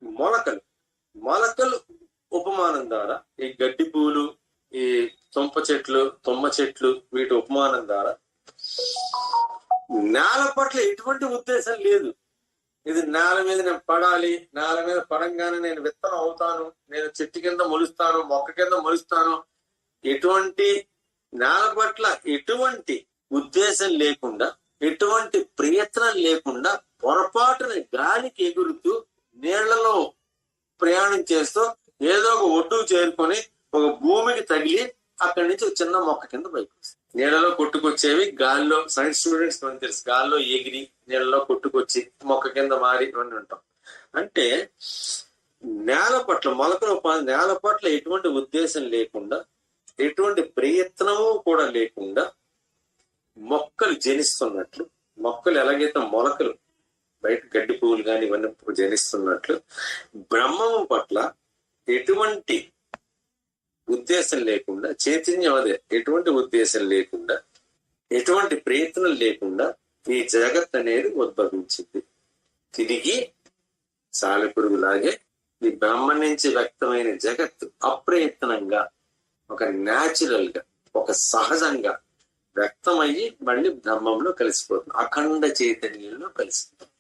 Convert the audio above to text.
మొలకలు మొలకలు ఉపమానం ద్వారా ఈ గడ్డి పువ్వులు, ఈ తుమ్మ చెట్లు వీటి ఉపమానం ద్వారా నేల పట్ల ఎటువంటి ఉద్దేశం లేదు. ఇది నేల మీద నేను పడాలి, నేల మీద పడంగానే నేను విత్తనం అవుతాను, నేను చెట్టు కింద మొలుస్తాను, మొక్క కింద మొలుస్తాను, ఎటువంటి నేల పట్ల ఎటువంటి ఉద్దేశం లేకుండా, ఎటువంటి ప్రయత్నం లేకుండా పొరపాటున గాలికి ఎగురుతూ నీళ్లలో ప్రయాణం చేస్తూ ఏదో ఒక ఒడ్డుకు చేరుకొని ఒక భూమికి తగిలి అక్కడి నుంచి ఒక చిన్న మొక్క కింద పైకి వస్తుంది. నీళ్ళలో కొట్టుకొచ్చేవి గాల్లో, సైన్స్ స్టూడెంట్స్ మనకు తెలుసు, గాల్లో ఎగిరి నీళ్ళలో కొట్టుకొచ్చి మొక్క కింద మారి ఇవన్నీ ఉంటాం. అంటే నేల పట్ల మొలకలు నేల పట్ల ఎటువంటి ఉద్దేశం లేకుండా, ఎటువంటి ప్రయత్నము కూడా లేకుండా మొక్కలు జనిస్తున్నట్లు, మొక్కలు ఎలాగైతే మొలకలు బయట గడ్డి పువ్వులు కానీ ఇవన్నీ జనిస్తున్నట్లు బ్రహ్మము పట్ల ఎటువంటి ఉద్దేశం లేకుండా, చైతన్యం అదే ఎటువంటి ఉద్దేశం లేకుండా, ఎటువంటి ప్రయత్నం లేకుండా ఈ జగత్ అనేది ఉద్భవించింది. తిరిగి సాలెపురుగులాగే ఈ బ్రహ్మ నుంచి వ్యక్తమైన జగత్తు అప్రయత్నంగా, ఒక న్యాచురల్ గా, ఒక సహజంగా వ్యక్తమయ్యి మళ్ళీ బ్రహ్మంలో కలిసిపోతుంది, అఖండ చైతన్యంలో కలిసిపోతుంది.